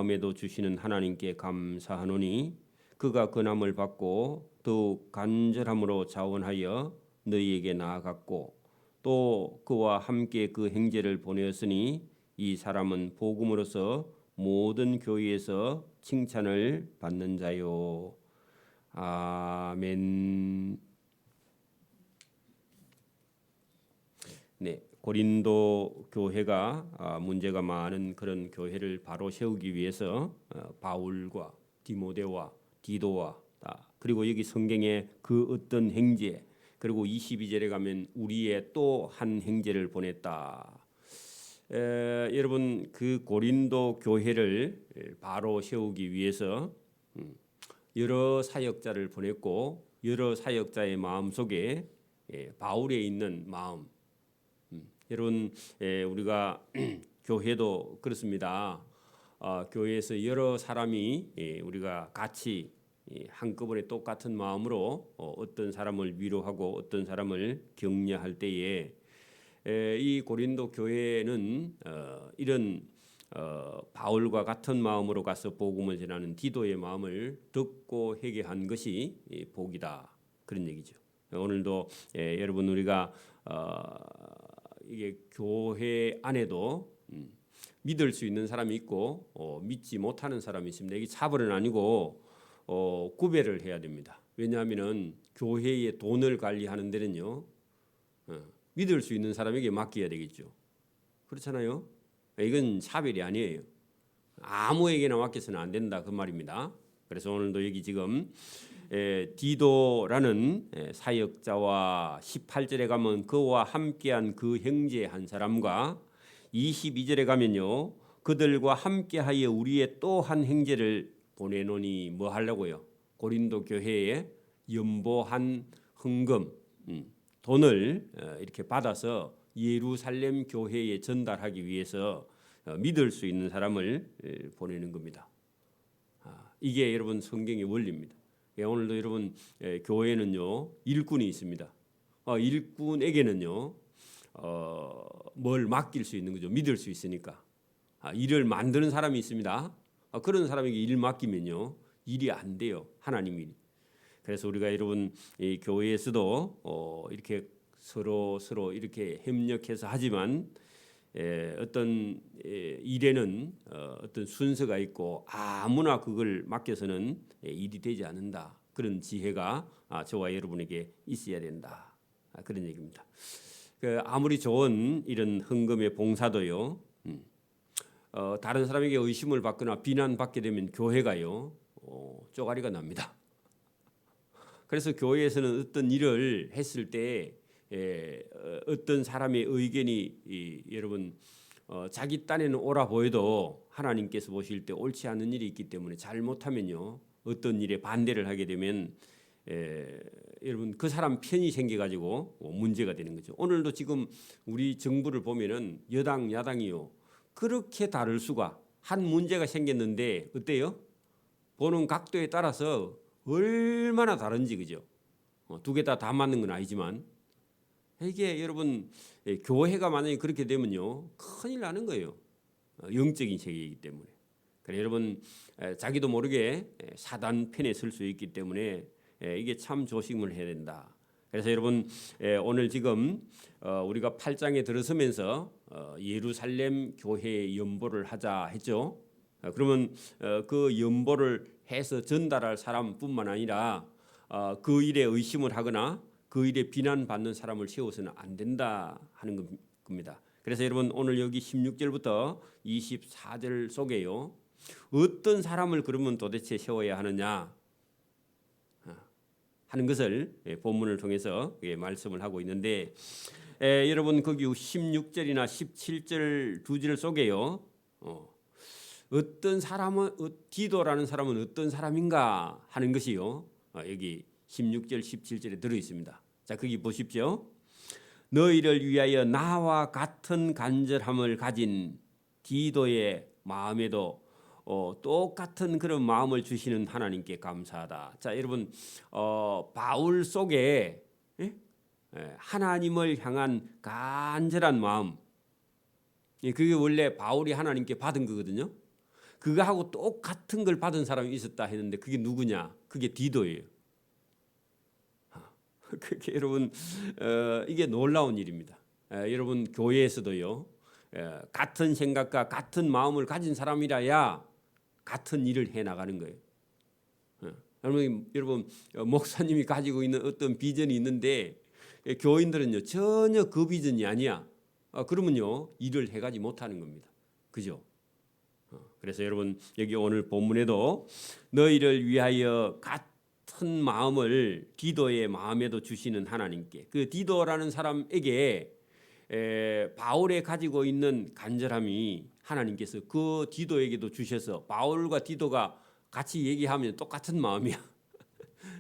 마음에도 주시는 하나님께 감사하노니 그가 근함을 받고 더욱 간절함으로 자원하여 너희에게 나아갔고 또 그와 함께 그 형제를 보내었으니 이 사람은 복음으로서 모든 교회에서 칭찬을 받는 자요. 아멘. 네, 고린도 교회가 문제가 많은 그런 교회를 바로 세우기 위해서 바울과 디모데와 디도와 그리고 여기 성경에 그 어떤 형제 그리고 22절에 가면 우리의 또 한 형제를 보냈다. 여러분 그 고린도 교회를 바로 세우기 위해서 여러 사역자를 보냈고 여러 사역자의 마음 속에 바울에 있는 마음 여러분 우리가 교회도 그렇습니다. 교회에서 여러 사람이 우리가 같이 한꺼번에 똑같은 마음으로 어떤 사람을 위로하고 어떤 사람을 격려할 때에 이 고린도 교회는 이런 바울과 같은 마음으로 가서 복음을 전하는 디도의 마음을 듣고 회개한 것이 복이다 그런 얘기죠. 오늘도 여러분 우리가 이게 교회 안에도 믿을 수 있는 사람이 있고 믿지 못하는 사람이 있습니다. 이게 차별은 아니고 구별을 해야 됩니다. 왜냐하면은 교회의 돈을 관리하는 데는요 믿을 수 있는 사람에게 맡겨야 되겠죠. 그렇잖아요. 이건 차별이 아니에요. 아무에게나 맡겨서는 안 된다 그 말입니다. 그래서 오늘도 여기 지금 디도라는 사역자와 18절에 가면 그와 함께한 그 형제 한 사람과 22절에 가면요 그들과 함께하여 우리의 또 한 형제를 보내노니 뭐 하려고요? 고린도 교회에 연보한 헌금 돈을 이렇게 받아서 예루살렘 교회에 전달하기 위해서 믿을 수 있는 사람을 보내는 겁니다. 이게 여러분 성경의 원리입니다. 오늘도 여러분 교회는요 일꾼이 있습니다. 일꾼에게는요 뭘 맡길 수 있는 거죠. 믿을 수 있으니까 일을 만드는 사람이 있습니다. 그런 사람에게 일 맡기면요 일이 안 돼요. 하나님 일이. 그래서 우리가 여러분 이 교회에서도 이렇게 서로 이렇게 협력해서 하지만 어떤 일에는 어떤 순서가 있고 아무나 그걸 맡겨서는 일이 되지 않는다. 그런 지혜가 저와 여러분에게 있어야 된다. 그런 얘기입니다. 아무리 좋은 이런 헌금의 봉사도요. 다른 사람에게 의심을 받거나 비난받게 되면 교회가요. 쪼가리가 납니다. 그래서 교회에서는 어떤 일을 했을 때 어떤 사람의 의견이 여러분 자기 딴에는 옳아 보여도 하나님께서 보실 때 옳지 않은 일이 있기 때문에 잘못하면요 어떤 일에 반대를 하게 되면 여러분 그 사람 편이 생겨가지고 문제가 되는 거죠. 오늘도 지금 우리 정부를 보면은 여당 야당이요 그렇게 다를 수가 한 문제가 생겼는데 어때요? 보는 각도에 따라서 얼마나 다른지 그죠? 두 개 다 맞는 건 아니지만 이게 여러분 교회가 만약에 그렇게 되면요 큰일 나는 거예요. 영적인 세계이기 때문에. 그래 여러분 자기도 모르게 사단 편에 설 수 있기 때문에 이게 참 조심을 해야 된다. 그래서 여러분 오늘 지금 우리가 8장에 들어서면서 예루살렘 교회에 연보를 하자 했죠. 그러면 그 연보를 해서 전달할 사람뿐만 아니라 그 일에 의심을 하거나 그 일에 비난받는 사람을 세워서는 안 된다 하는 겁니다. 그래서 여러분 오늘 여기 16절부터 24절 속에요. 어떤 사람을 그러면 도대체 세워야 하느냐 하는 것을 본문을 통해서 말씀을 하고 있는데 여러분 거기 16절이나 17절 두 절 속에요. 어떤 사람은 디도라는 사람은 어떤 사람인가 하는 것이요. 여기 16절 17절에 들어 있습니다. 자, 거기 보십시오. 너희를 위하여 나와 같은 간절함을 가진 디도의 마음에도 똑같은 그런 마음을 주시는 하나님께 감사하다. 자, 여러분 바울 속에 하나님을 향한 간절한 마음, 그게 원래 바울이 하나님께 받은 거거든요. 그거하고 똑같은 걸 받은 사람이 있었다 했는데 그게 누구냐? 그게 디도예요. 그게 여러분 이게 놀라운 일입니다. 여러분 교회에서도요. 같은 생각과 같은 마음을 가진 사람이라야 같은 일을 해 나가는 거예요. 여러분 목사님이 가지고 있는 어떤 비전이 있는데 교인들은요 전혀 그 비전이 아니야. 그러면요 일을 해가지 못하는 겁니다. 그죠? 그래서 여러분 여기 오늘 본문에도 너희를 위하여 같은 마음을 디도의 마음에도 주시는 하나님께, 그 디도라는 사람에게 바울에 가지고 있는 간절함이 하나님께서 그 디도에게도 주셔서 바울과 디도가 같이 얘기하면 똑같은 마음이야.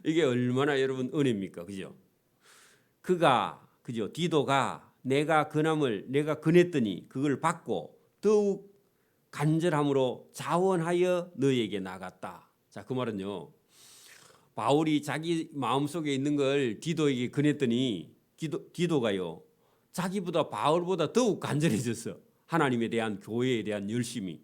이게 얼마나 여러분 은혜입니까? 그죠? 그죠? 디도가 내가 근함을 내가 근했더니 그걸 받고 더욱 간절함으로 자원하여 너에게 나갔다. 자, 그 말은요. 바울이 자기 마음속에 있는 걸 디도에게 근했더니 디도가요. 자기보다 바울보다 더욱 간절해졌어. 하나님에 대한 교회에 대한 열심이.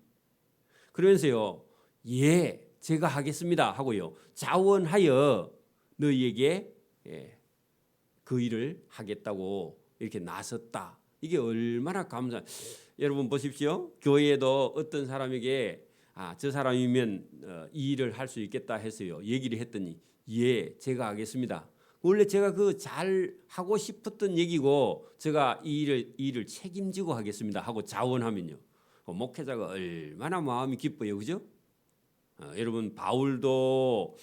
그러면서요. 예, 제가 하겠습니다 하고요. 자원하여 너희에게 그 일을 하겠다고 이렇게 나섰다. 이게 얼마나 감사. 여러분 보십시오. 교회에도 어떤 사람에게 저 사람이면 이 일을 할 수 있겠다 해서요. 얘기를 했더니 예, 제가 하겠습니다. 원래 제가 그 잘 하고 싶었던 얘기고 제가 이 일을 책임지고 하겠습니다 하고 자원하면요. 목회자가 얼마나 마음이 기뻐요. 그죠? 여러분 바울도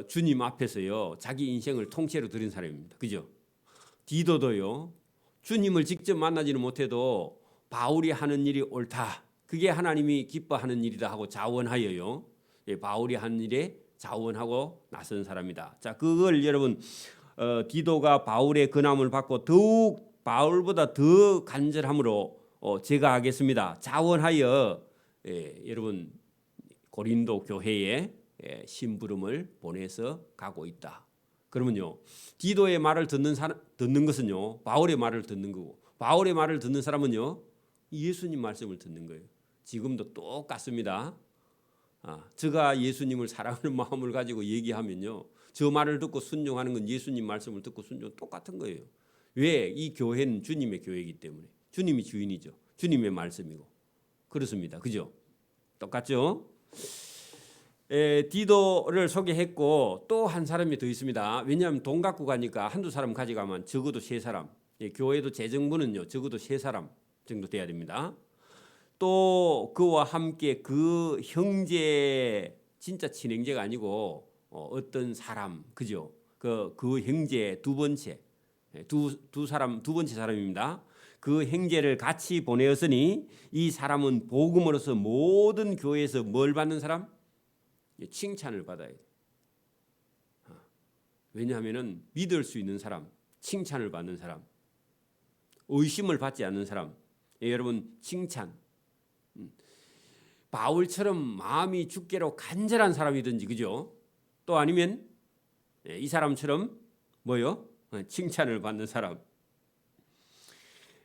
주님 앞에서요. 자기 인생을 통째로 드린 사람입니다. 그죠? 디도도요. 주님을 직접 만나지는 못해도 바울이 하는 일이 옳다. 그게 하나님이 기뻐하는 일이다 하고 자원하여요. 바울이 하는 일에 자원하고 나선 사람이다. 자, 그걸 여러분 디도가 바울의 근함을 받고 더욱 바울보다 더 간절함으로 제가 하겠습니다. 자원하여 여러분 고린도 교회에 심부름을 보내서 가고 있다. 그러면요, 디도의 말을 듣는 것은요, 바울의 말을 듣는 거고, 바울의 말을 듣는 사람은요, 예수님 말씀을 듣는 거예요. 지금도 똑같습니다. 제가 예수님을 사랑하는 마음을 가지고 얘기하면요, 저 말을 듣고 순종하는 건 예수님 말씀을 듣고 순종 똑같은 거예요. 왜? 이 교회는 주님의 교회이기 때문에. 주님이 주인이죠. 주님의 말씀이고. 그렇습니다. 그죠? 똑같죠? 디도를 소개했고 또 한 사람이 더 있습니다. 왜냐하면 돈 갖고 가니까 한두 사람 가져가면 적어도 세 사람. 교회도 재정부는요 적어도 세 사람 정도 돼야 됩니다. 또 그와 함께 그 형제, 진짜 친형제가 아니고 어떤 사람, 그죠? 그 형제 두 번째 두 번째 사람입니다. 그 형제를 같이 보내었으니 이 사람은 복음으로서 모든 교회에서 뭘 받는 사람? 칭찬을 받아야 돼. 왜냐하면은 믿을 수 있는 사람, 칭찬을 받는 사람, 의심을 받지 않는 사람. 여러분 칭찬. 바울처럼 마음이 주께로 간절한 사람이든지 그죠? 또 아니면 이 사람처럼 뭐요? 칭찬을 받는 사람.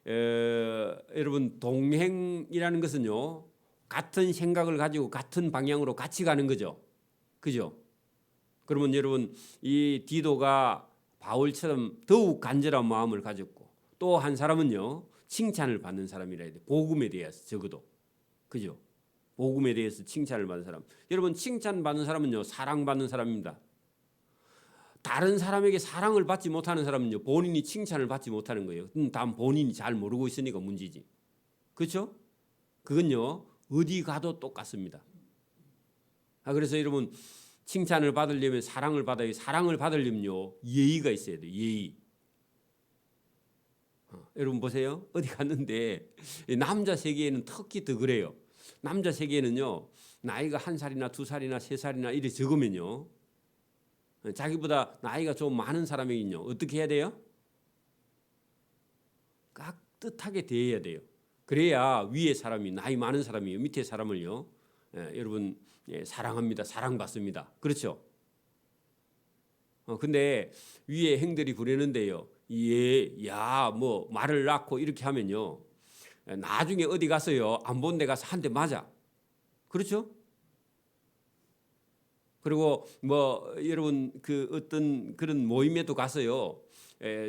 여러분 동행이라는 것은요 같은 생각을 가지고 같은 방향으로 같이 가는 거죠. 그죠? 그러면 여러분 이 디도가 바울처럼 더욱 간절한 마음을 가졌고 또 한 사람은요 칭찬을 받는 사람이라 해야 돼. 복음에 대해서 적어도. 그죠? 복음에 대해서 칭찬을 받는 사람. 여러분 칭찬 받는 사람은요 사랑받는 사람입니다. 다른 사람에게 사랑을 받지 못하는 사람은요 본인이 칭찬을 받지 못하는 거예요. 다음 본인이 잘 모르고 있으니까 문제지. 그렇죠? 그건요 어디 가도 똑같습니다. 그래서 여러분 칭찬을 받으려면 사랑을 받아요. 사랑을 받으려면요 예의가 있어야 돼요. 예의. 여러분 보세요. 어디 갔는데 남자 세계에는 특히 더 그래요. 남자 세계에는요 나이가 1살이나 2살이나 3살이나 이래 적으면요 자기보다 나이가 좀 많은 사람에게는요 어떻게 해야 돼요? 깍듯하게 대해야 돼요. 그래야 위에 사람이 나이 많은 사람이요 밑에 사람을요 여러분 사랑합니다. 사랑받습니다. 그렇죠? 근데 위에 행들이 부르는데요. 뭐 말을 낳고 이렇게 하면요. 나중에 어디 가서요 안 본 데 가서 한 대 맞아. 그렇죠? 그리고 뭐 여러분 그 어떤 그런 모임에도 가서요,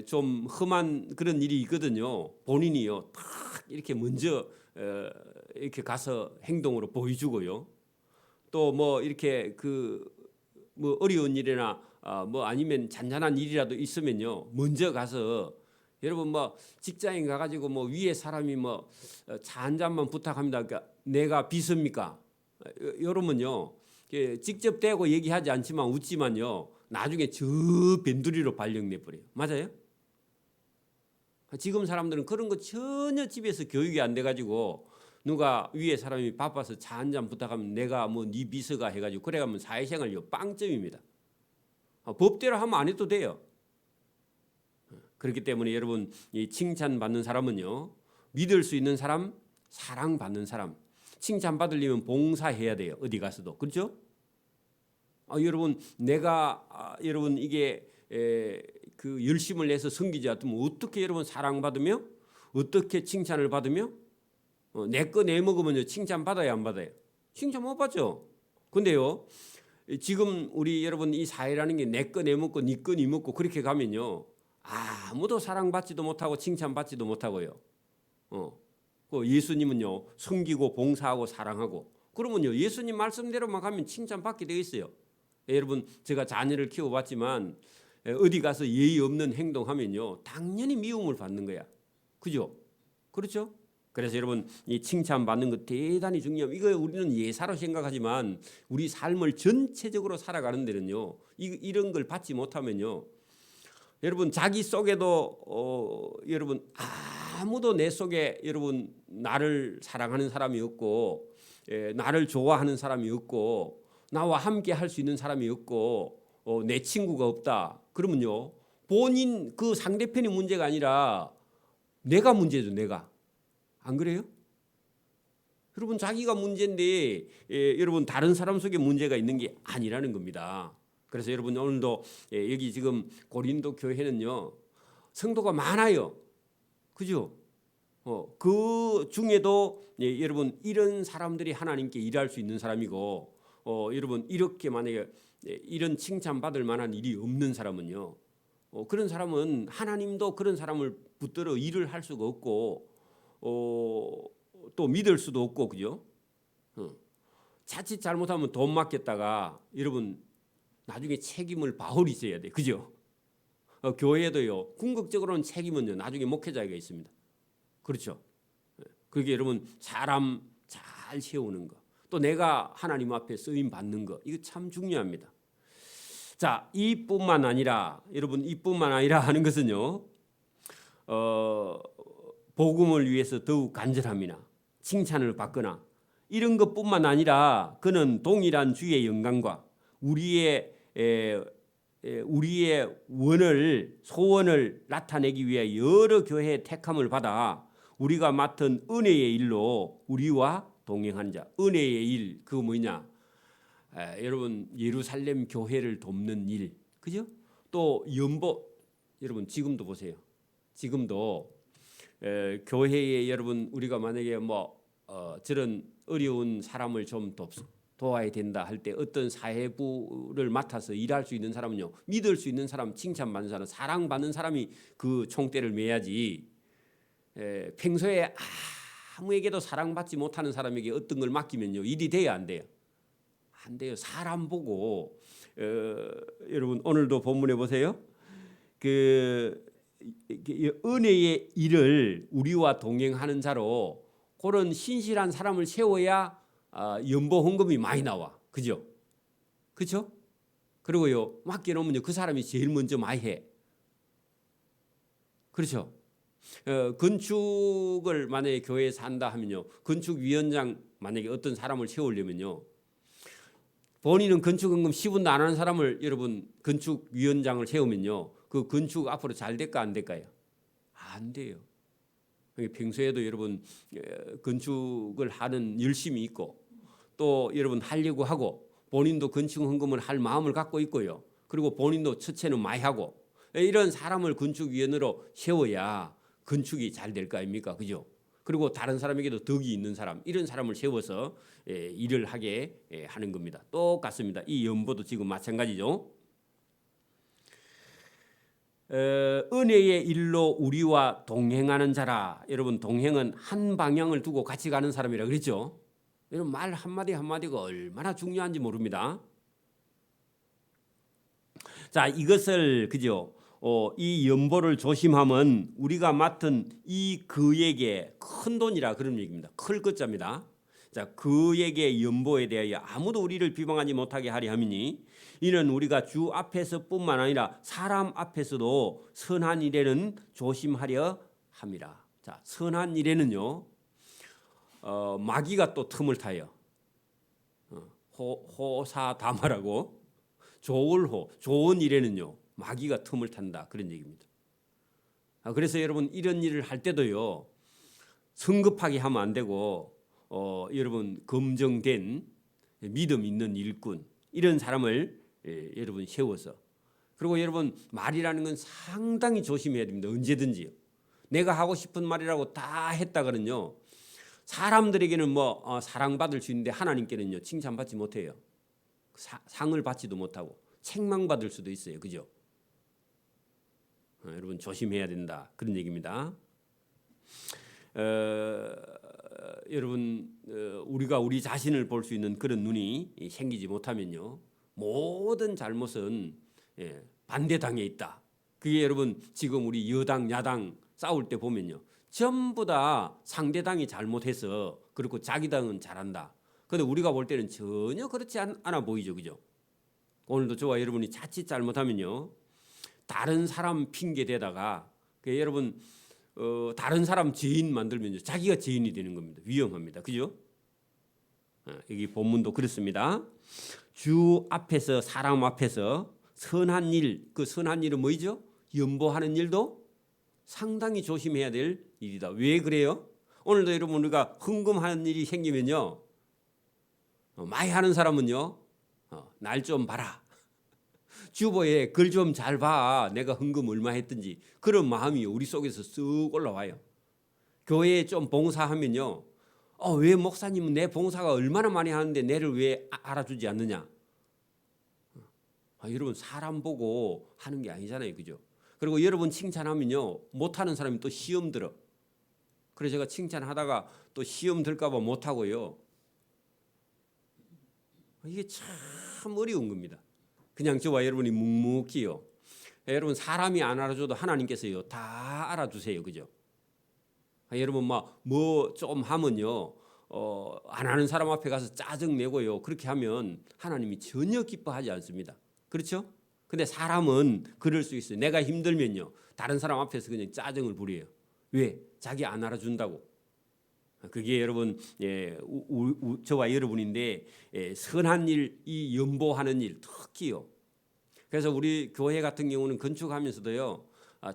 좀 험한 그런 일이 있거든요. 본인이요 딱 이렇게 먼저 이렇게 가서 행동으로 보여주고요. 또 뭐 이렇게 그 뭐 어려운 일이나 뭐 아니면 잔잔한 일이라도 있으면요, 먼저 가서 여러분 뭐 직장인 가가지고 뭐 위에 사람이 뭐 차 한 잔만 부탁합니다. 그러니까 내가 비섭니까? 여러분요 직접 대고 얘기하지 않지만 웃지만요 나중에 저 변두리로 발령내 버려요. 맞아요? 지금 사람들은 그런 거 전혀 집에서 교육이 안 돼가지고 누가 위에 사람이 바빠서 차 한 잔 부탁하면 내가 뭐 네 비서가 해가지고 그래가면 사회생활요 빵점입니다. 법대로 하면 안 해도 돼요. 그렇기 때문에 여러분 이 칭찬받는 사람은요 믿을 수 있는 사람, 사랑받는 사람. 칭찬받으려면 봉사해야 돼요. 어디 가서도. 그렇죠? 여러분 내가 여러분 이게 그 열심을 내서 섬기지 않으면 어떻게 여러분 사랑받으며 어떻게 칭찬을 받으며 내 거 내 먹으면요 칭찬 받아야 안 받아요? 칭찬 못 받죠. 근데요 지금 우리 여러분 이 사회라는 게 내 거 내 먹고 네 거 네 먹고 그렇게 가면요 아무도 사랑받지도 못하고 칭찬받지도 못하고요. 그 예수님은요 섬기고 봉사하고 사랑하고 그러면요 예수님 말씀대로만 가면 칭찬받게 되어 있어요. 여러분 제가 자녀를 키워봤지만 어디 가서 예의 없는 행동하면요 당연히 미움을 받는 거야. 그죠? 그렇죠? 그래서 여러분 이 칭찬받는 거 대단히 중요합니다. 이거 우리는 예사로 생각하지만 우리 삶을 전체적으로 살아가는 데는요 이런 걸 받지 못하면요 여러분 자기 속에도 여러분 아무도 내 속에 여러분 나를 사랑하는 사람이 없고 나를 좋아하는 사람이 없고 나와 함께 할 수 있는 사람이 없고 내 친구가 없다. 그러면요 본인 그 상대편이 문제가 아니라 내가 문제죠. 내가. 안 그래요? 여러분 자기가 문제인데 여러분 다른 사람 속에 문제가 있는 게 아니라는 겁니다. 그래서 여러분 오늘도 여기 지금 고린도 교회는요 성도가 많아요. 그죠? 그 중에도 여러분 이런 사람들이 하나님께 일할 수 있는 사람이고 여러분 이렇게 만약에 이런 칭찬받을 만한 일이 없는 사람은요 그런 사람은 하나님도 그런 사람을 붙들어 일을 할 수가 없고 또 믿을 수도 없고 그죠? 자칫 잘못하면 돈 맡겼다가 여러분 나중에 책임을 바울이 져야 돼. 그죠? 교회도요. 궁극적으로는 책임은요. 나중에 목회자가 있습니다. 그렇죠? 그게 여러분 사람 잘 세우는 거. 또 내가 하나님 앞에 쓰임 받는 거. 이거 참 중요합니다. 자, 이뿐만 아니라 여러분 이뿐만 아니라 하는 것은요. 복음을 위해서 더욱 간절함이나 칭찬을 받거나 이런 것뿐만 아니라 그는 동일한 주의 영광과 우리의 소원을 나타내기 위해 여러 교회의 택함을 받아 우리가 맡은 은혜의 일로 우리와 동행한 자. 은혜의 일 그거 뭐냐? 여러분 예루살렘 교회를 돕는 일, 그죠? 또 연보 여러분 지금도 보세요. 지금도 교회에 여러분 우리가 만약에 뭐 저런 어려운 사람을 좀 도와야 된다 할 때 어떤 사회부를 맡아서 일할 수 있는 사람은요 믿을 수 있는 사람, 칭찬받는 사람, 사랑받는 사람이 그 총대를 메야지 평소에 아무에게도 사랑받지 못하는 사람에게 어떤 걸 맡기면요 일이 돼야 안 돼요. 안 돼요. 사람 보고 여러분 오늘도 본문에 보세요. 그 은혜의 일을 우리와 동행하는 자로 그런 신실한 사람을 세워야 연보 헌금이 많이 나와. 그죠? 그렇죠? 그리고요 맡겨놓으면 그 사람이 제일 먼저 많이 해. 그렇죠? 건축을 만약에 교회에서 한다 하면요 건축위원장 만약에 어떤 사람을 세우려면요 본인은 건축 헌금 10원도 안 하는 사람을 여러분 건축위원장을 세우면요 그 건축 앞으로 잘 될까 안 될까요? 안 돼요. 평소에도 여러분 건축을 하는 열심이 있고 또 여러분 하려고 하고 본인도 건축 헌금을 할 마음을 갖고 있고요. 그리고 본인도 처체는 많이 하고 이런 사람을 건축위원으로 세워야 건축이 잘 될 거 아닙니까? 그죠? 그리고 다른 사람에게도 덕이 있는 사람, 이런 사람을 세워서 일을 하게 하는 겁니다. 똑같습니다. 이 연보도 지금 마찬가지죠. 은혜의 일로 우리와 동행하는 자라. 여러분, 동행은 한 방향을 두고 같이 가는 사람이라 그랬죠. 여러분, 말 한마디 한마디가 얼마나 중요한지 모릅니다. 자, 이것을 그죠? 이 연보를 조심하면 우리가 맡은 이 그에게 큰 돈이라 그런 얘기입니다. 클 것자입니다. 자, 그에게 연보에 대하여 아무도 우리를 비방하지 못하게 하리 함이니 이는 우리가 주 앞에서뿐만 아니라 사람 앞에서도 선한 일에는 조심하려 함이라. 자, 선한 일에는요, 마귀가 또 틈을 타요. 호사다마라고 조울호, 좋은 일에는요 마귀가 틈을 탄다, 그런 얘기입니다. 그래서 여러분, 이런 일을 할 때도요 성급하게 하면 안 되고 여러분, 검증된 믿음 있는 일꾼, 이런 사람을 여러분 세워서, 그리고 여러분, 말이라는 건 상당히 조심해야 됩니다. 언제든지요. 내가 하고 싶은 말이라고 다 했다가는요 사람들에게는 뭐 사랑받을 수 있는데 하나님께는요 칭찬받지 못해요. 상을 받지도 못하고 책망받을 수도 있어요. 그죠? 여러분, 조심해야 된다, 그런 얘기입니다. 여러분, 우리가 우리 자신을 볼 수 있는 그런 눈이 생기지 못하면요 모든 잘못은 반대당에 있다. 그게 여러분, 지금 우리 여당 야당 싸울 때 보면요 전부 다 상대당이 잘못해서 그렇고 자기 당은 잘한다. 그런데 우리가 볼 때는 전혀 그렇지 않아 보이죠. 그죠? 오늘도 저와 여러분이 자칫 잘못하면요 다른 사람 핑계 대다가 여러분 다른 사람 죄인 만들면요 자기가 죄인이 되는 겁니다. 위험합니다. 그죠? 여기 본문도 그렇습니다. 주 앞에서, 사람 앞에서 선한 일, 그 선한 일은 뭐죠? 연보하는 일도 상당히 조심해야 될 일이다. 왜 그래요? 오늘도 여러분, 우리가 흥금하는 일이 생기면요 많이 하는 사람은요 날 좀 봐라, 주보에 글 좀 잘 봐, 내가 헌금 얼마 했든지, 그런 마음이 우리 속에서 쓱 올라와요. 교회에 좀 봉사하면요 왜 목사님은 내 봉사가 얼마나 많이 하는데 내를 왜 알아주지 않느냐. 여러분, 사람 보고 하는 게 아니잖아요. 그죠? 그리고 여러분 칭찬하면요 못하는 사람이 또 시험 들어. 그래서 제가 칭찬하다가 또 시험 들까 봐 못하고요, 이게 참 어려운 겁니다. 그냥 저와 여러분이 묵묵히요, 여러분 사람이 안 알아줘도 하나님께서요 다 알아주세요. 그죠? 여러분 뭐 좀 하면요 안 하는 사람 앞에 가서 짜증 내고요 그렇게 하면 하나님이 전혀 기뻐하지 않습니다. 그렇죠? 근데 사람은 그럴 수 있어요. 내가 힘들면요 다른 사람 앞에서 그냥 짜증을 부려요. 왜? 자기 안 알아준다고. 그게 여러분 저와 여러분인데 선한 일, 이 연보하는 일 특히요. 그래서 우리 교회 같은 경우는 건축하면서도요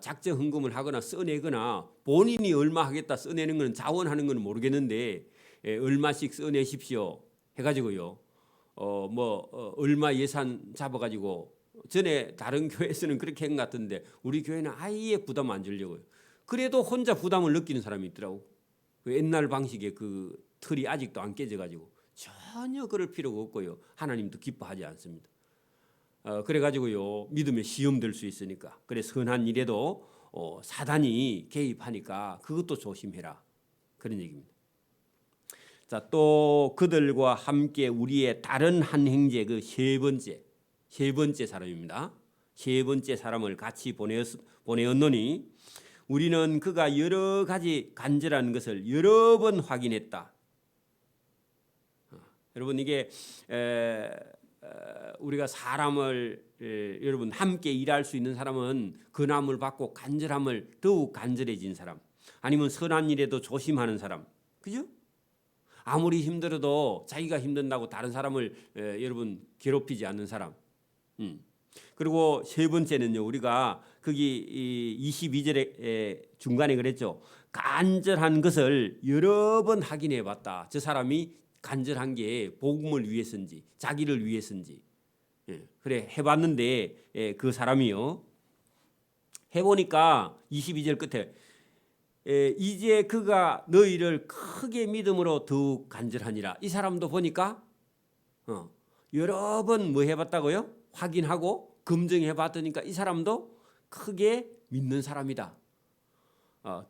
작정 헌금을 하거나 써내거나 본인이 얼마 하겠다 써내는 건 자원하는 건 모르겠는데 얼마씩 써내십시오 해가지고요 얼마 예산 잡아가지고, 전에 다른 교회에서는 그렇게 한 것 같은데 우리 교회는 아예 부담 안 주려고요. 그래도 혼자 부담을 느끼는 사람이 있더라고. 그 옛날 방식의 그 틀이 아직도 안 깨져가지고 전혀 그럴 필요가 없고요 하나님도 기뻐하지 않습니다. 그래가지고요 믿음에 시험될 수 있으니까, 그래 선한 일에도 사단이 개입하니까 그것도 조심해라, 그런 얘기입니다. 자, 또 그들과 함께 우리의 다른 한 형제, 그 세 번째 사람입니다. 세 번째 사람을 같이 보내었노니 우리는 그가 여러 가지 간절한 것을 여러 번 확인했다. 여러분, 이게 우리가 사람을 여러분 함께 일할 수 있는 사람은 근함을 받고 간절함을 더욱 간절해진 사람, 아니면 선한 일에도 조심하는 사람, 그죠? 아무리 힘들어도 자기가 힘든다고 다른 사람을 여러분 괴롭히지 않는 사람. 그리고 세 번째는요, 우리가 거기 22절에 중간에 그랬죠. 간절한 것을 여러 번 확인해 봤다. 저 사람이 간절한 게 복음을 위해서인지 자기를 위해서인지. 그래 해봤는데 그 사람이요, 해보니까 22절 끝에 이제 그가 너희를 크게 믿음으로 더욱 간절하니라. 이 사람도 보니까 여러 번 뭐 해봤다고요? 확인하고 검증해봤더니까 이 사람도 크게 믿는 사람이다.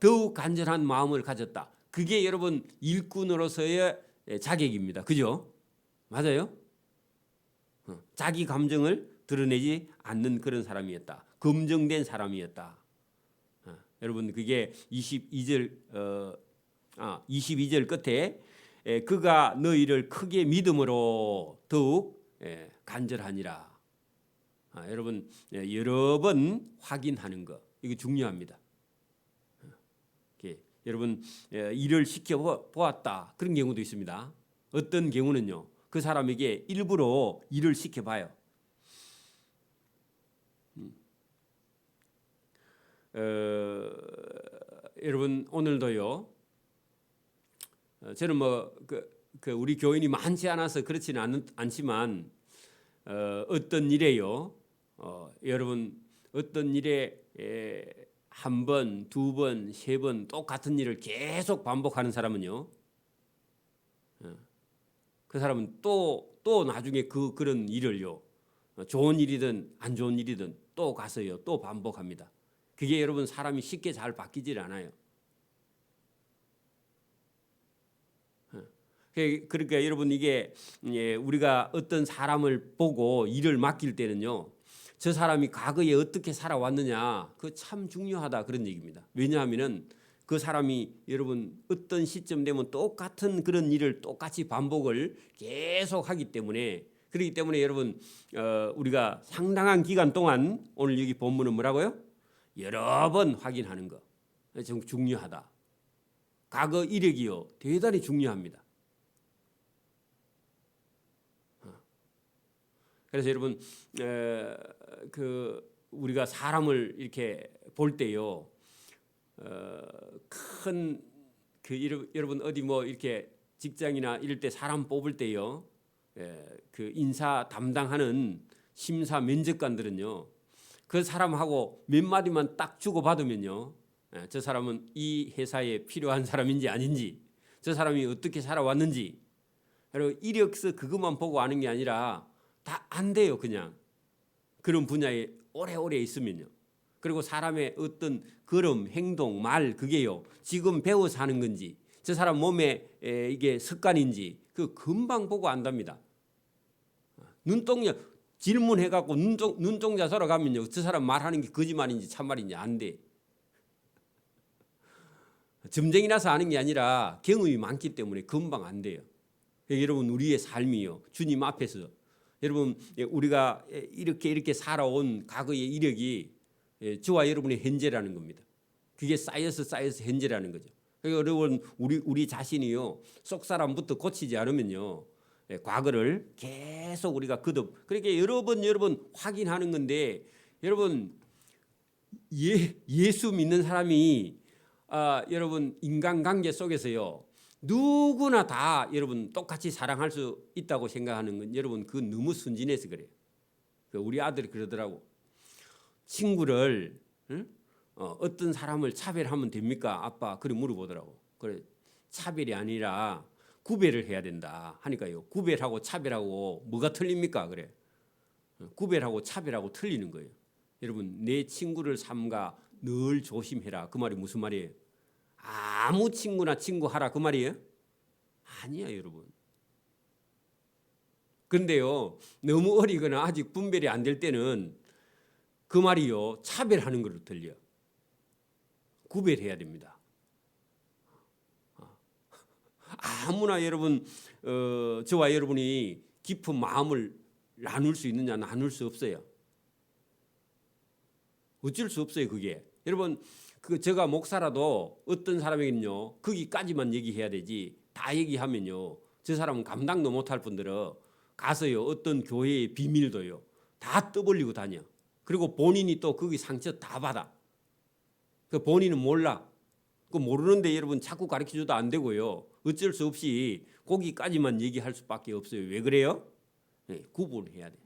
더욱 간절한 마음을 가졌다. 그게 여러분 일꾼으로서의 자격입니다. 그죠? 맞아요? 자기 감정을 드러내지 않는 그런 사람이었다. 검증된 사람이었다. 여러분 그게 22절 끝에 그가 너희를 크게 믿음으로 더욱 간절하니라. 여러분 여러 번 확인하는 거 이거 중요합니다. 여러분 일을 시켜보았다 그런 경우도 있습니다. 어떤 경우는요 그 사람에게 일부러 일을 시켜봐요. 여러분 오늘도요 저는 뭐 우리 교인이 많지 않아서 그렇지는 않지만 어떤 일에요 여러분 어떤 일에 한 번, 두 번, 세 번 똑같은 일을 계속 반복하는 사람은요 그 사람은 또 나중에 그런 일을요 좋은 일이든 안 좋은 일이든 또 가서요 또 반복합니다. 그게 여러분 사람이 쉽게 잘 바뀌질 않아요. 그러니까 여러분 이게 우리가 어떤 사람을 보고 일을 맡길 때는요 저 사람이 과거에 어떻게 살아왔느냐 그거 참 중요하다 그런 얘기입니다. 왜냐하면은 그 사람이 여러분 어떤 시점 되면 똑같은 그런 일을 똑같이 반복을 계속 하기 때문에 그렇기 때문에 여러분 우리가 상당한 기간 동안 오늘 여기 본문은 뭐라고요? 여러 번 확인하는 거 좀 중요하다. 과거 이력이요 대단히 중요합니다. 그래서 여러분 우리가 사람을 이렇게 볼 때요 큰 여러분 어디 뭐 이렇게 직장이나 이럴 때 사람 뽑을 때요 그 인사 담당하는 심사 면접관들은요 그 사람하고 몇 마디만 딱 주고 받으면요 저 사람은 이 회사에 필요한 사람인지 아닌지 저 사람이 어떻게 살아왔는지 여러분 이력서 그것만 보고 아는 게 아니라 다 안 돼요. 그냥 그런 분야에 오래오래 있으면요. 그리고 사람의 어떤 걸음, 행동, 말 그게요. 지금 배워서 하는 건지 저 사람 몸에 이게 습관인지 그 금방 보고 안답니다. 눈동자 질문해갖고 눈동자 돌아가면요. 저 사람 말하는 게 거짓말인지 참말인지 안 돼. 점쟁이 나서 아는 게 아니라 경험이 많기 때문에 금방 안 돼요. 여러분 우리의 삶이요. 주님 앞에서 여러분 우리가 이렇게 살아온 과거의 이력이 저와 여러분의 현재라는 겁니다. 그게 쌓여서 현재라는 거죠. 그러니까 여러분 우리 자신이요 속 사람부터 고치지 않으면요 과거를 계속 우리가 그렇게 여러 번 확인하는 건데 여러분 예수 믿는 사람이 여러분 인간관계 속에서요 누구나 다 여러분 똑같이 사랑할 수 있다고 생각하는 건 여러분 그 너무 순진해서 그래요. 우리 아들이 그러더라고. 친구를 어떤 사람을 차별하면 됩니까? 아빠 그래 물어보더라고. 그래 차별이 아니라 구별을 해야 된다 하니까요. 구별하고 차별하고 뭐가 틀립니까? 그래. 구별하고 차별하고 틀리는 거예요. 여러분 내 친구를 삼가 늘 조심해라. 그 말이 무슨 말이에요? 아무 친구나 친구하라 그 말이에요? 아니야 여러분. 그런데요 너무 어리거나 아직 분별이 안 될 때는 그 말이요 차별하는 걸로 들려. 구별해야 됩니다. 아무나 여러분 저와 여러분이 깊은 마음을 나눌 수 있느냐? 나눌 수 없어요. 어쩔 수 없어요 그게. 여러분 제가 목사라도 어떤 사람에게는요 거기까지만 얘기해야 되지 다 얘기하면요 저 사람은 감당도 못할 뿐더러 가서요 어떤 교회의 비밀도요 다 떠벌리고 다녀. 그리고 본인이 또 거기 상처 다 받아. 그 본인은 몰라. 그 모르는데 여러분 자꾸 가르쳐줘도 안 되고요 어쩔 수 없이 거기까지만 얘기할 수밖에 없어요. 왜 그래요? 네, 구분해야 돼.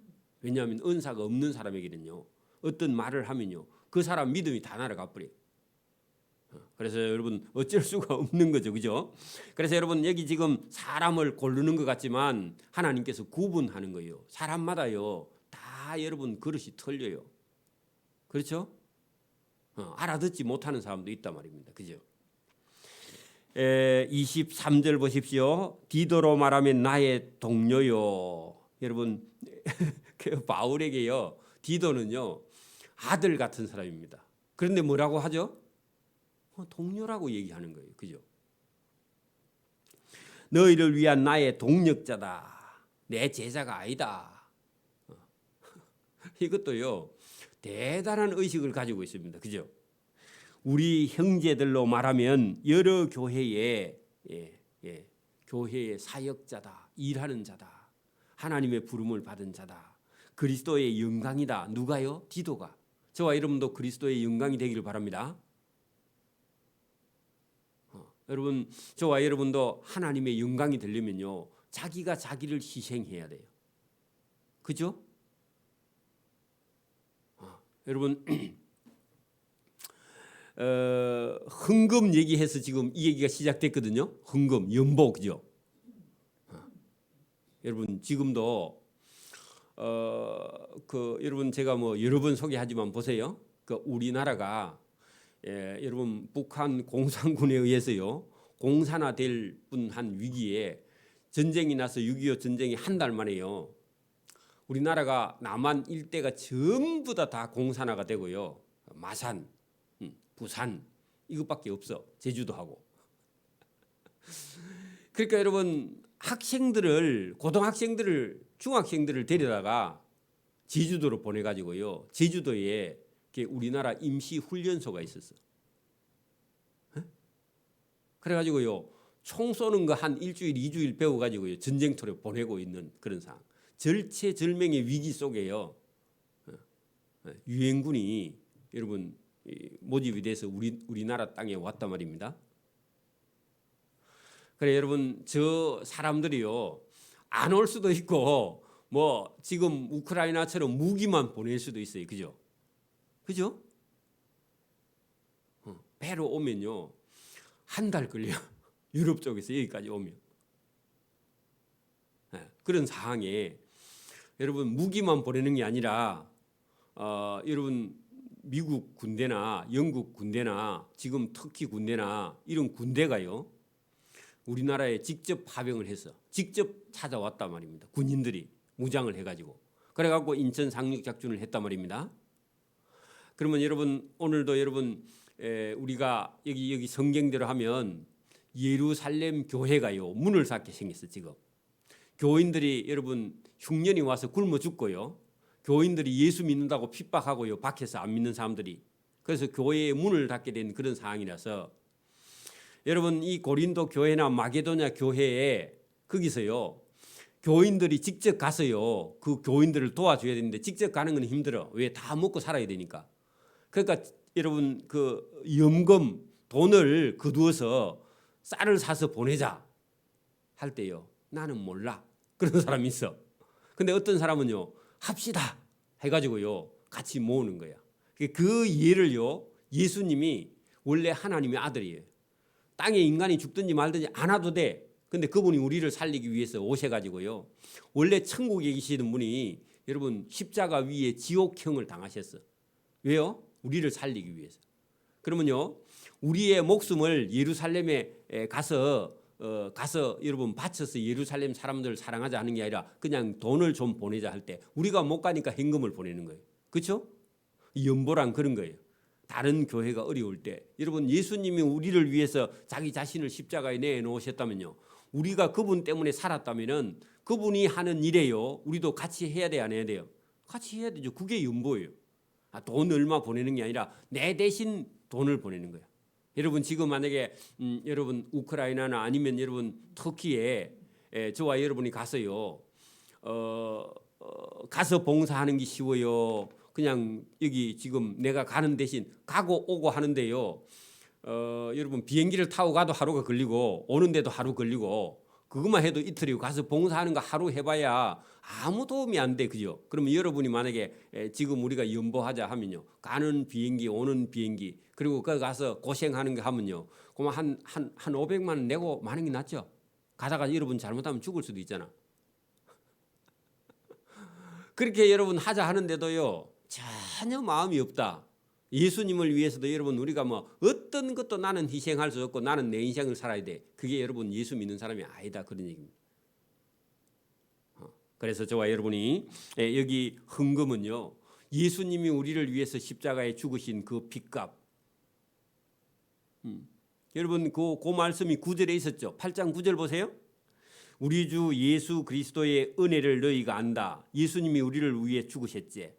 왜냐하면 은사가 없는 사람에게는요 어떤 말을 하면요 그 사람 믿음이 다 날아가 버려요. 그래서 여러분 어쩔 수가 없는 거죠, 그죠? 그래서 여러분 여기 지금 사람을 고르는 것 같지만 하나님께서 구분하는 거예요. 사람마다요 다 여러분 그릇이 틀려요. 그렇죠? 알아듣지 못하는 사람도 있단 말입니다, 그죠? 23절 보십시오. 디도로 말하면 나의 동료요. 여러분 그 바울에게요 디도는요 아들 같은 사람입니다. 그런데 뭐라고 하죠? 동료라고 얘기하는 거예요. 그죠? 너희를 위한 나의 동력자다. 내 제자가 아니다. 이것도요. 대단한 의식을 가지고 있습니다. 그죠? 우리 형제들로 말하면 여러 교회의 교회의 사역자다. 일하는 자다. 하나님의 부름을 받은 자다. 그리스도의 영광이다. 누가요? 디도가. 저와 여러분도 그리스도의 영광이 되기를 바랍니다. 여러분 저와 여러분도 하나님의 영광이 되려면요 자기가 자기를 희생해야 돼요. 그죠? 여러분 헌금 얘기해서 지금 이 얘기가 시작됐거든요. 헌금, 연보, 그죠? 여러분 지금도 여러분 제가 뭐 여러 번 소개하지만 보세요. 그 우리나라가 여러분 북한 공산군에 의해서요 공산화될 뻔한 위기에 전쟁이 나서 6.25 전쟁이 한 달 만에요 우리나라가 남한 일대가 전부 다 공산화가 되고요 마산, 부산 이것밖에 없어. 제주도 하고. 그러니까 여러분 학생들을 고등학생들을 중학생들을 데려다가 제주도로 보내가지고요 제주도에 우리나라 임시 훈련소가 있었어. 그래가지고요 총 쏘는 거 한 일주일, 2주일 배워가지고요 전쟁터로 보내고 있는 그런 상황. 절체절명의 위기 속에요 유엔군이 여러분 모집이 돼서 우리나라 땅에 왔단 말입니다. 그래 여러분 저 사람들이요 안 올 수도 있고 뭐 지금 우크라이나처럼 무기만 보낼 수도 있어요. 그죠? 그죠? 배로 오면요 한 달 걸려. 유럽 쪽에서 여기까지 오면. 그런 상황에 여러분 무기만 보내는 게 아니라 여러분 미국 군대나 영국 군대나 지금 터키 군대나 이런 군대가요 우리나라에 직접 파병을 해서 직접 찾아왔단 말입니다. 군인들이 무장을 해가지고 그래갖고 인천 상륙작전을 했단 말입니다. 그러면 여러분 오늘도 여러분 우리가 여기 성경대로 하면 예루살렘 교회가요 문을 닫게 생겼어. 지금 교인들이 여러분 흉년이 와서 굶어 죽고요 교인들이 예수 믿는다고 핍박하고요 밖에서 안 믿는 사람들이 그래서 교회의 문을 닫게 된 그런 상황이라서 여러분 이 고린도 교회나 마게도냐 교회에 거기서요 교인들이 직접 가서요 그 교인들을 도와줘야 되는데 직접 가는 건 힘들어. 왜? 다 먹고 살아야 되니까. 그러니까 여러분 그 연금 돈을 거두어서 쌀을 사서 보내자 할 때요 나는 몰라 그런 사람이 있어. 근데 어떤 사람은요 합시다 해가지고요 같이 모으는 거야. 그 예를요 예수님이 원래 하나님의 아들이에요. 땅에 인간이 죽든지 말든지 안 와도 돼. 근데 그분이 우리를 살리기 위해서 오셔가지고요 원래 천국에 계시는 분이 여러분 십자가 위에 지옥형을 당하셨어. 왜요? 우리를 살리기 위해서. 그러면요 우리의 목숨을 예루살렘에 가서 여러분 바쳐서 예루살렘 사람들을 사랑하자 하는 게 아니라 그냥 돈을 좀 보내자 할 때 우리가 못 가니까 현금을 보내는 거예요. 그렇죠? 연보란 그런 거예요. 다른 교회가 어려울 때 여러분 예수님이 우리를 위해서 자기 자신을 십자가에 내놓으셨다면요 우리가 그분 때문에 살았다면은 그분이 하는 일에요 우리도 같이 해야 돼 안 해야 돼요? 같이 해야 되죠. 그게 연보예요. 돈 얼마 보내는 게 아니라 내 대신 돈을 보내는 거예요. 여러분 지금 만약에 여러분 우크라이나나 아니면 여러분 터키에 저와 여러분이 가서요 가서 봉사하는 게 쉬워요. 그냥 여기 지금 내가 가는 대신 가고 오고 하는데요 여러분 비행기를 타고 가도 하루가 걸리고 오는데도 하루 걸리고 그것만 해도 이틀이고 가서 봉사하는 거 하루 해봐야 아무 도움이 안 돼. 그죠? 그러면 여러분이 만약에 지금 우리가 연보하자 하면요. 가는 비행기 오는 비행기 그리고 거기 가서 고생하는 거 하면요. 그러면 한 500만 원 내고 마는 게 낫죠. 가다가 여러분 잘못하면 죽을 수도 있잖아. 그렇게 여러분 하자 하는데도요. 전혀 마음이 없다. 예수님을 위해서도 여러분 우리가 뭐 어떤 것도 나는 희생할 수 없고 나는 내 인생을 살아야 돼. 그게 여러분 예수 믿는 사람이 아니다. 그런 얘기입니다. 그래서 저와 여러분이 여기 헌금은요. 예수님이 우리를 위해서 십자가에 죽으신 그 빚값. 여러분 그 말씀이 9절에 있었죠. 8장 9절 보세요. 우리 주 예수 그리스도의 은혜를 너희가 안다. 예수님이 우리를 위해 죽으셨지.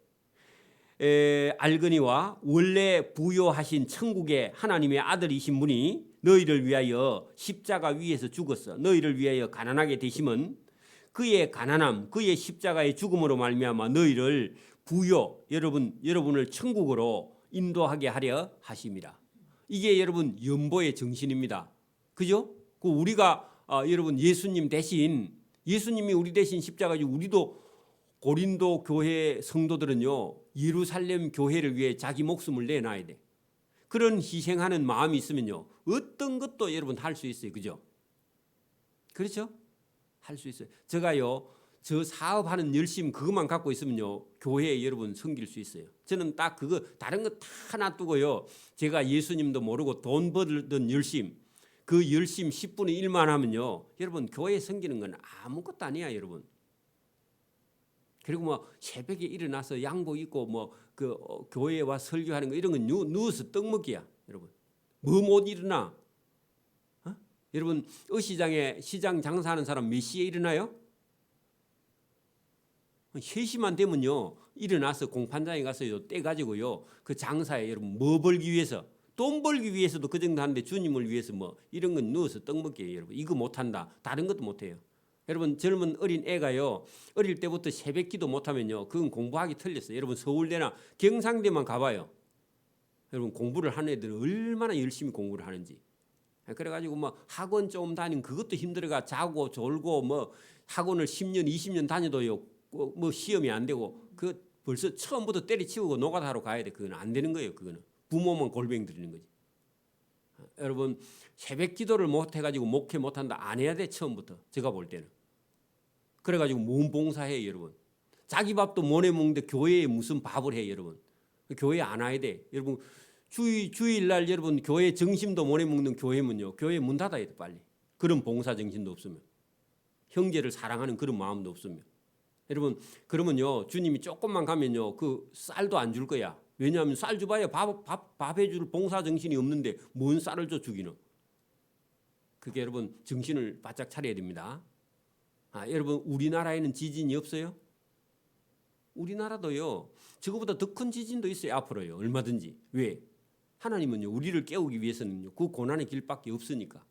알거니와 원래 부여하신 천국의 하나님의 아들이신 분이 너희를 위하여 십자가 위에서 죽었어. 너희를 위하여 가난하게 되심은 그의 가난함, 그의 십자가의 죽음으로 말미암아 너희를 여러분을 천국으로 인도하게 하려 하심이라. 이게 여러분 연보의 정신입니다. 그죠? 그 우리가 여러분 예수님 대신 예수님이 우리 대신 십자가 지고 우리도 고린도 교회 성도들은요. 예루살렘 교회를 위해 자기 목숨을 내놔야 돼. 그런 희생하는 마음이 있으면요. 어떤 것도 여러분 할 수 있어요. 그죠? 그렇죠? 할 수 있어요. 제가요. 저 사업하는 열심 그것만 갖고 있으면요. 교회에 여러분 섬길 수 있어요. 저는 딱 그거 다른 거 다 놔두고요. 제가 예수님도 모르고 돈 벌던 열심 그 열심 10분의 1만 하면요. 여러분 교회 섬기는 건 아무것도 아니야. 여러분. 그리고 뭐 새벽에 일어나서 양복 입고 뭐 그 교회에 와 설교하는 거 이런 건 누워서 떡 먹기야. 여러분. 뭐 못 일어나? 여러분 시장에 시장 장사하는 사람 몇 시에 일어나요? 3시만 되면요. 일어나서 공판장에 가서요. 떼가지고요. 그 장사에 여러분 뭐 벌기 위해서 돈 벌기 위해서도 그 정도 하는데 주님을 위해서 뭐 이런 건 누워서 떡 먹기예요. 여러분. 이거 못한다. 다른 것도 못해요. 여러분 젊은 어린 애가요. 어릴 때부터 새벽 기도 못하면요. 그건 공부하기 틀렸어요. 여러분 서울대나 경상대만 가봐요. 여러분 공부를 하는 애들은 얼마나 열심히 공부를 하는지. 그래가지고 뭐 학원 조금 다니는 그것도 힘들어가 자고 졸고 뭐 학원을 10년 20년 다녀도요. 뭐 시험이 안 되고 그 벌써 처음부터 때려치우고 노가다하러 가야 돼. 그건 안 되는 거예요. 그거는 부모만 골뱅이 들이는 거지. 여러분 새벽 기도를 못 해가지고 목회 못한다 안 해야 돼. 처음부터 제가 볼 때는. 그래가지고 뭔 봉사해 여러분. 자기 밥도 못 해먹는데 교회에 무슨 밥을 해 여러분. 교회 안 와야 돼. 여러분 주일날 여러분 교회 정심도 못 해먹는 교회면요. 교회 문 닫아야 돼 빨리. 그런 봉사 정신도 없으면. 형제를 사랑하는 그런 마음도 없으면. 여러분 그러면요. 주님이 조금만 가면요. 그 쌀도 안 줄 거야. 왜냐하면 쌀 줘봐야 밥 해줄 봉사 정신이 없는데 뭔 쌀을 줘 주기는. 그게 여러분 정신을 바짝 차려야 됩니다. 여러분 우리나라에는 지진이 없어요? 우리나라도요. 저거보다 더 큰 지진도 있어요. 앞으로요. 얼마든지. 왜? 하나님은요. 우리를 깨우기 위해서는요. 그 고난의 길밖에 없으니까.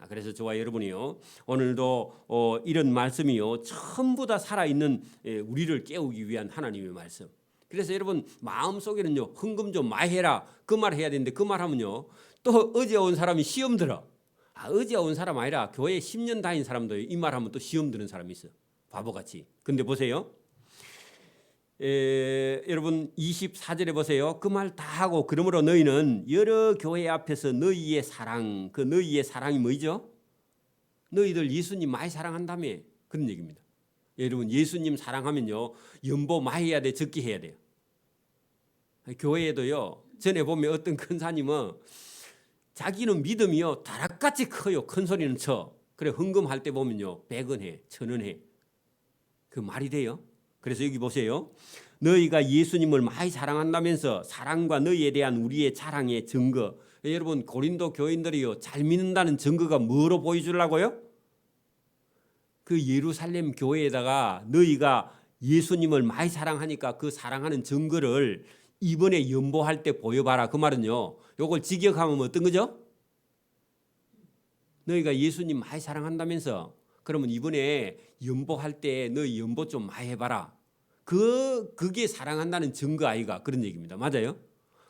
그래서 저와 여러분이요. 오늘도 이런 말씀이요. 전부 다 살아있는 우리를 깨우기 위한 하나님의 말씀. 그래서 여러분 마음속에는요. 헌금 좀 많이 해라. 그 말 해야 되는데 그 말 하면요. 또 어제 온 사람이 시험 들어. 어제 온 사람 아니라 교회 10년 다닌 사람도 이 말 하면 또 시험 드는 사람이 있어. 바보같이. 근데 보세요. 여러분 24절에 보세요. 그 말 다 하고 그러므로 너희는 여러 교회 앞에서 너희의 사랑, 그 너희의 사랑이 뭐죠? 너희들 예수님 많이 사랑한다며 그런 얘기입니다. 여러분 예수님 사랑하면요. 연보 많이 해야 돼, 적게 해야 돼요. 교회에도요. 전에 보면 어떤 큰사님은 자기는 믿음이요. 다락같이 커요. 큰 소리는 쳐. 그래 헌금할 때 보면요. 100원 해, 1000원 해. 그 말이 돼요? 그래서 여기 보세요. 너희가 예수님을 많이 사랑한다면서 사랑과 너희에 대한 우리의 자랑의 증거. 여러분 고린도 교인들이요. 잘 믿는다는 증거가 뭐로 보여주려고요? 그 예루살렘 교회에다가 너희가 예수님을 많이 사랑하니까 그 사랑하는 증거를 이번에 연보할 때 보여봐라. 그 말은요. 요걸 직역하면 어떤 거죠? 너희가 예수님 많이 사랑한다면서 그러면 이번에 연보할 때 너희 연보 좀 많이 해봐라. 그게 사랑한다는 증거 아이가 그런 얘기입니다. 맞아요?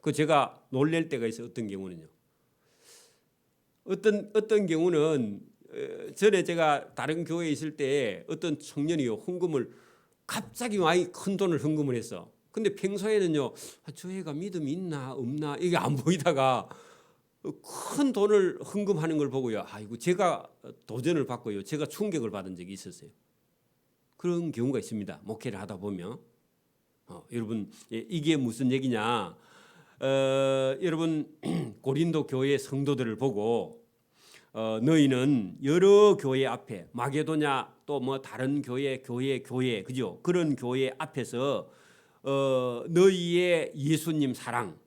그 제가 놀랄 때가 있어요. 어떤 경우는요. 어떤 경우는 전에 제가 다른 교회에 있을 때 어떤 청년이요 헌금을 갑자기 많이 큰 돈을 헌금을 했어. 근데 평소에는요, 저 애가 믿음이 있나 없나 이게 안 보이다가 큰 돈을 헌금하는 걸 보고요, 아이고 제가 도전을 받고요, 제가 충격을 받은 적이 있었어요. 그런 경우가 있습니다. 목회를 하다 보면. 여러분, 이게 무슨 얘기냐? 여러분 고린도 교회 성도들을 보고 너희는 여러 교회 앞에 마게도냐 또 뭐 다른 교회 그죠? 그런 교회 앞에서 너희의 예수님 사랑,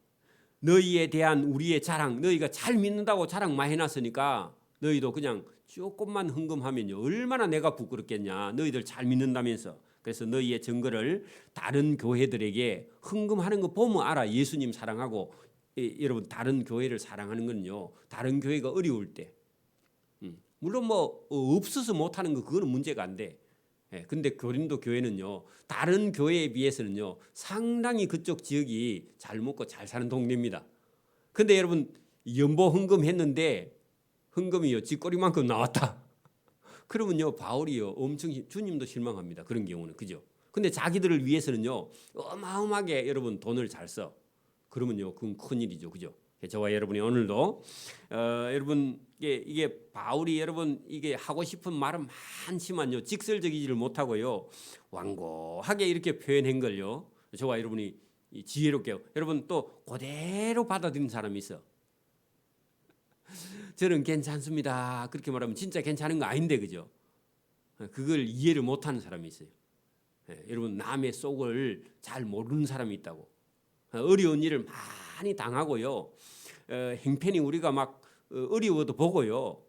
너희에 대한 우리의 자랑, 너희가 잘 믿는다고 자랑 많이 해놨으니까 너희도 그냥 조금만 헌금하면요 얼마나 내가 부끄럽겠냐. 너희들 잘 믿는다면서. 그래서 너희의 증거를 다른 교회들에게 헌금하는 거 보면 알아. 예수님 사랑하고 여러분 다른 교회를 사랑하는 건요, 다른 교회가 어려울 때, 물론 뭐 없어서 못하는 거 그거는 문제가 안 돼. 근데 고린도 교회는요 다른 교회에 비해서는요 상당히 그쪽 지역이 잘 먹고 잘 사는 동네입니다. 근데 여러분 연보 헌금했는데 헌금이요 쥐꼬리만큼 나왔다. 그러면요 바울이요 엄청 주님도 실망합니다. 그런 경우는 그죠. 근데 자기들을 위해서는요 어마어마하게 여러분 돈을 잘 써. 그러면요 그건 큰일이죠. 그죠. 저와 여러분이 오늘도 여러분 이게 바울이 여러분 이게 하고 싶은 말은 많지만요 직설적이지를 못하고요 완고하게 이렇게 표현한 걸요 저와 여러분이 지혜롭게 여러분 또 그대로 받아들이는 사람이 있어. 저는 괜찮습니다 그렇게 말하면 진짜 괜찮은 거 아닌데 그죠. 그걸 이해를 못하는 사람이 있어요. 여러분 남의 속을 잘 모르는 사람이 있다고. 어려운 일을 많이 당하고요. 행편이 우리가 막 어려워도 보고요.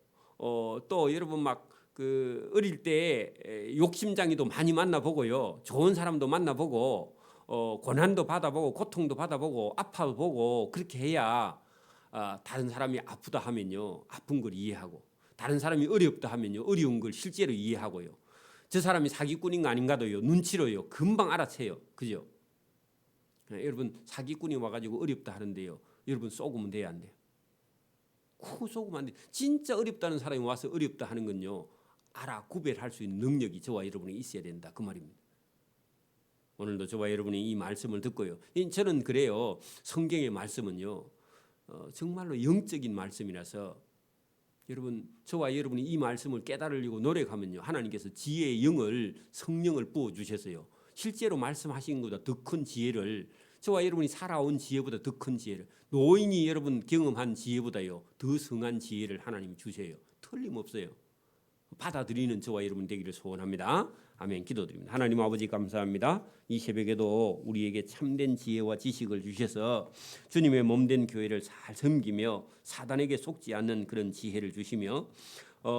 또 여러분 막 그 어릴 때 욕심장이도 많이 만나보고요. 좋은 사람도 만나보고 고난도 받아보고 고통도 받아보고 아파보고 그렇게 해야 다른 사람이 아프다 하면요 아픈 걸 이해하고 다른 사람이 어렵다 하면요 어려운 걸 실제로 이해하고요. 저 사람이 사기꾼인가 아닌가도요 눈치로요 금방 알아채요. 그죠? 여러분 사기꾼이 와가지고 어렵다 하는데요 여러분 쏘으면 돼야 안 돼요? 쿡 쏘으면 안 돼요. 진짜 어렵다는 사람이 와서 어렵다 하는 건요 알아 구별할 수 있는 능력이 저와 여러분이 있어야 된다 그 말입니다. 오늘도 저와 여러분이 이 말씀을 듣고요 저는 그래요 성경의 말씀은요 정말로 영적인 말씀이라서 여러분 저와 여러분이 이 말씀을 깨달으려고 노력하면요 하나님께서 지혜의 영을 성령을 부어 주셔서요 실제로 말씀하신 것보다 더 큰 지혜를 저와 여러분이 살아온 지혜보다 더 큰 지혜를 노인이 여러분 경험한 지혜보다요 더 성한 지혜를 하나님이 주세요. 틀림없어요. 받아들이는 저와 여러분 되기를 소원합니다. 아멘. 기도드립니다. 하나님 아버지 감사합니다. 이 새벽에도 우리에게 참된 지혜와 지식을 주셔서 주님의 몸된 교회를 잘 섬기며 사단에게 속지 않는 그런 지혜를 주시며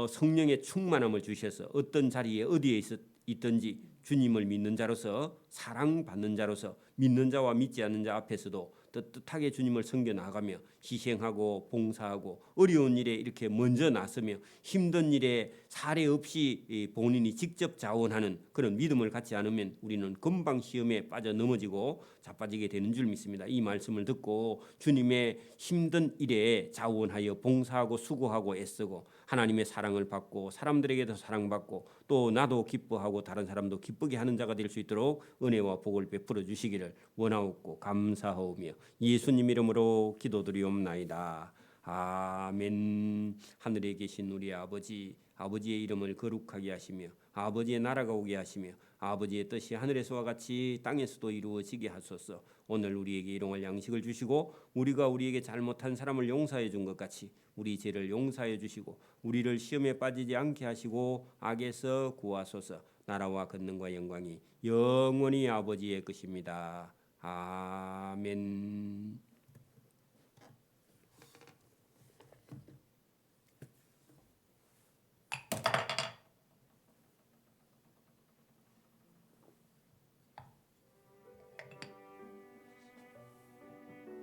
성령의 충만함을 주셔서 어떤 자리에 어디에 있든지 주님을 믿는 자로서 사랑받는 자로서 믿는 자와 믿지 않는 자 앞에서도 떳떳하게 주님을 섬겨 나가며 희생하고 봉사하고 어려운 일에 이렇게 먼저 나서며 힘든 일에 사례 없이 본인이 직접 자원하는 그런 믿음을 갖지 않으면 우리는 금방 시험에 빠져 넘어지고 자빠지게 되는 줄 믿습니다. 이 말씀을 듣고 주님의 힘든 일에 자원하여 봉사하고 수고하고 애쓰고 하나님의 사랑을 받고 사람들에게도 사랑받고 또 나도 기뻐하고 다른 사람도 기쁘게 하는 자가 될 수 있도록 은혜와 복을 베풀어 주시기를 원하옵고 감사하오며 예수님 이름으로 기도드리옵나이다. 아멘. 하늘에 계신 우리 아버지의 이름을 거룩하게 하시며 아버지의 나라가 오게 하시며 아버지의 뜻이 하늘에서와 같이 땅에서도 이루어지게 하소서. 오늘 우리에게 일용할 양식을 주시고 우리가 우리에게 잘못한 사람을 용서해 준 것 같이 우리 죄를 용서해 주시고 우리를 시험에 빠지지 않게 하시고 악에서 구하소서. 나라와 권능과 영광이 영원히 아버지의 것입니다. 아멘.